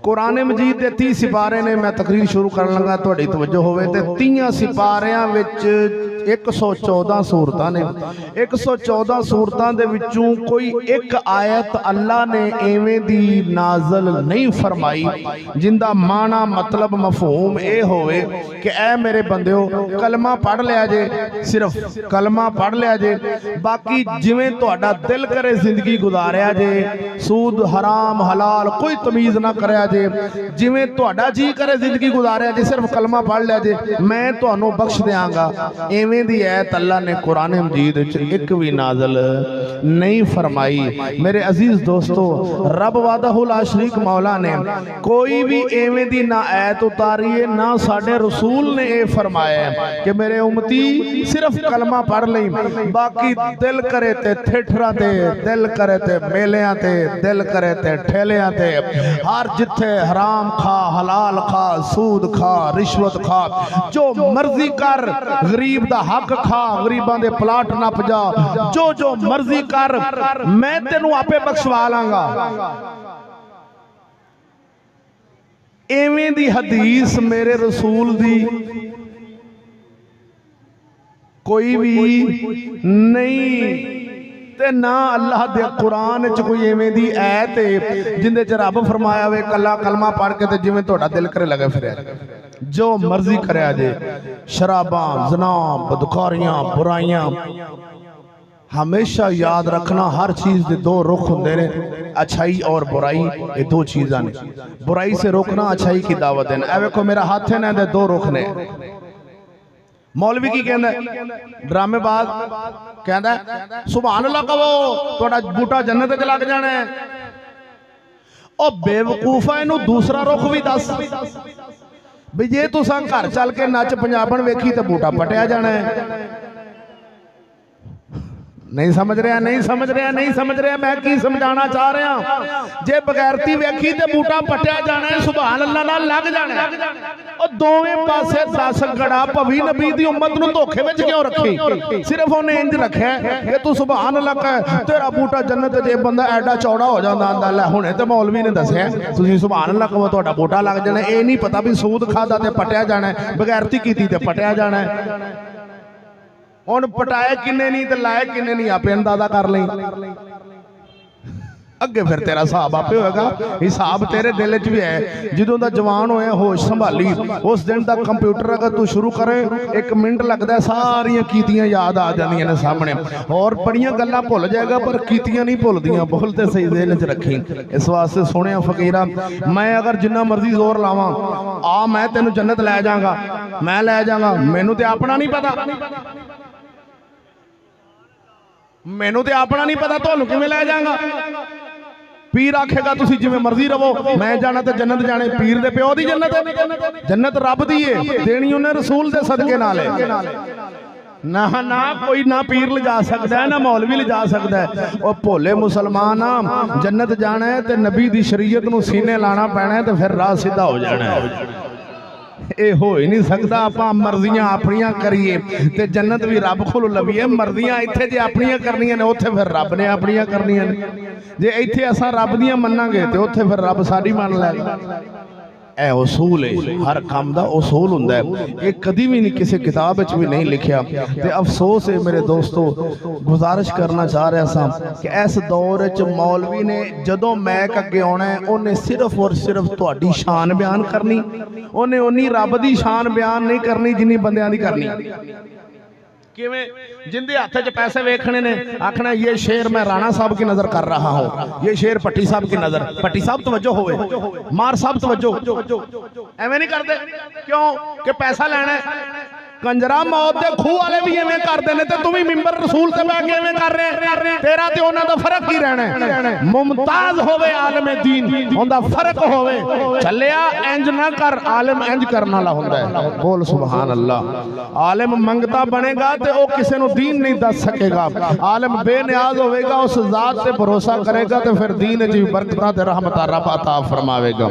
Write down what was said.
कुरान मजीद के 30 सिपारे ने। मैं तकरीर शुरू कर लगा, तुहाडी तवज्जो होवे ते 30 सिपारियां विच 114 सूरतां ने। 114 सूरतां दे विचों कोई एक आयत अल्लाह ने एवें दी नाज़िल नहीं फरमाई जिंदा माना मतलब मफहूम ए होवे कि ऐ मेरे बंदिओ कलमा पढ़ लिया जे, सिर्फ कलमा पढ़ लिया जे, बाकी जिवें तुहाडा दिल करे जिंदगी गुजारिया जे, सूद हराम हलाल कोई तमीज़ ना करया जे, जिवें तुहाडा जी करे जिंदगी गुजारिया जे, सिर्फ कलमा पढ़ लिया जे, मैं तुहानू बख्श देंगा। एवें दी ऐत अल्लाह ने कुरान मजीद एक भी नाज़िल नहीं फरमाई। मेरे अजीज दोस्तों, रब वादहुल आशरीक मौला ने कोई भी एवें दी ना ऐत उतारी है, ना साडे रसूल ने ये फरमाया है कि मेरे उम्मती सिर्फ कलमा पढ़ लई, बाकी दिल करे ते थिएटरां ते, दिल करे ते मेलियां ते, दिल करे ते ठेलियां ते, हर जिथे हराम खा, हलाल खा, सूद खा, रिश्वत खा, जो मर्जी कर, गरीब दा हक खा, गरीबां दे प्लाट नप जा, जो मर्जी कर, मैं तेनू आपे बख्शवा लांगा। एवें दी हदीस मेरे रसूल दी कोई भी नहीं ते ना अल्लाह दे कुरान च कोई एवें दी ऐत है जिंदे च रब फरमाया वे कला कलमा पढ़ के ते जिवें तुहाडा दिल करे लगे फिरे जो मर्जी करे जे। शराबां, ज़ना, बदकारियां, बुराइयां, हमेशा याद रखना हर चीज़ के दो रुख होंदे ने, अच्छाई और बुराई, ये दो चीज़ां ने। बुराई से रोकना, अच्छाई की दावत देना। ए वेखो मेरा हाथ है ना, दो रुख ने। मौलवी की कहंदा ड्रामेबाज कहंदा सुभान अल्लाह कहो तुहाडा बूटा जन्नत च लग जाना है। ओ बेवकूफा इनू दूसरा रुख भी दस भी जे तुसां घर चल के नच पंजाबन वेखी तो बूटा पटिया जाना है। नहीं समझ रहा, नहीं समझ रहा, नहीं समझ रहा, मैं की समझाना चाह रहा। जे बगैरती वेखी तो बूटा पटिया जाना है, सुभान अल्लाह नाल लग जाना है। और दोवें पासे 10 गड़ा भवी नबी दी उम्मत नूं धोखे विच क्यों रखी? सिर्फ उन्हें इंज रखा कि तू सुभान अल्लाह कह तेरा बूटा जन्नत जे बंदा एडा चौड़ा हो जांदा आंदा लै हुणे ते मौलवी ने दस्सिया तुसीं सुभान अल्लाह कहो तुहाडा बूटा लग जाना। ये नहीं पता भी सूद खादा ते पटिया जाना है, बगैरती कीती ते पटिया जाना है। हुण पटाए किन्ने नहीं ते लाए किन्ने नहीं आपे अंदाजा कर लई। अगे फिर तेरा हिसाब आपे होएगा। हिसाब तेरे दिल च भी है। जदों दा जवान होया होश संभाली उस दिन तक कंप्यूटर अगर तू शुरू करे 1 मिनट लगता है सारियां कीतियां याद आ जांदियां ने सामने, और बड़ियां गल्लां भुल जाएगा पर कीतियां नहीं भुलदियां। बोलते सही दिल च रखी। इस वास्ते सोहणिया फकीरा, मैं अगर जिन्ना मर्जी जोर लावां आ मैं तेनू जन्नत लै जांगा, मैं लै जांगा, मैनू ते अपना नहीं पता, मैनू ते अपना नहीं पता, तुहानू किवें लै जांगा। पीर आखेगा तुसी जिवें मर्जी रवो, मैं जाना तो जन्नत जाने। पीर दे प्यो दी जन्नत है, जन्नत रब दी है, देनी उन्हें रसूल दे सदके नाल है। ना ना कोई ना पीर ले जा सकता है ना मौलवी ले जा सकता है। और भोले मुसलमान जन्नत जाना है तो नबी दी शरीयत नूं सीने लाना पैना है तो फिर राह सीधा हो जाना है। ये हो ही नहीं सकता। आप मर्जियां अपनियां करिए ते जन्नत भी रब कोलों लवीए। मर्जियां इत्थे जे अपनियां करनियां ने उत्थे फिर रब ने अपनियां करनियां ने। जे इत्थे असां रब दियां मन्नांगे ते उत्थे फिर रब साडी मान लैगा। ए उसूल है, हर काम का उसूल हुंदा है। ये कभी भी नहीं किसी किताब विच भी नहीं लिखिया। ते अफसोस है मेरे दोस्तों, गुजारिश करना चाह रहा सा कि इस दौर च मौलवी ने जदों मैक अगे आना है उन्हें सिर्फ और सिर्फ तुहाडी शान बयान करनी, उन्हें उन्नी रब दी शान बयान नहीं करनी जिन्नी बंदियां दी करनी। किवें जिंदे हाथ च पैसे वेखने ने आखना ये शेर मैं राणा साहब की नजर कर रहा हूँ, ये शेर पट्टी साहब की नजर। पट्टी साहब तवज्जो होवे, मार साहब तवज्जो। एवें नहीं करते क्यों कि पैसा लेना है। कंजरा मौत दे खूह वाले भी एवें करते हैं, तुम भी मिंबर रसूल से बैठ के एवें कर रहे। तेरा ते उन्हां दा फर्क ही रहना है। मुमताज होवे आलम दीन, उनका फर्क होवे। चलिया इंज ना कर, आलिम इंज करने वाला होंदा है। बोल सुभान अल्लाह। आलिम मंगता बनेगा तो वह किसी को दीन नहीं दस सकेगा। आलिम बेनियाज होवेगा, उस जात से भरोसा करेगा तो फिर दीन च बरकतां ते रहमतां रब अता फरमावेगा।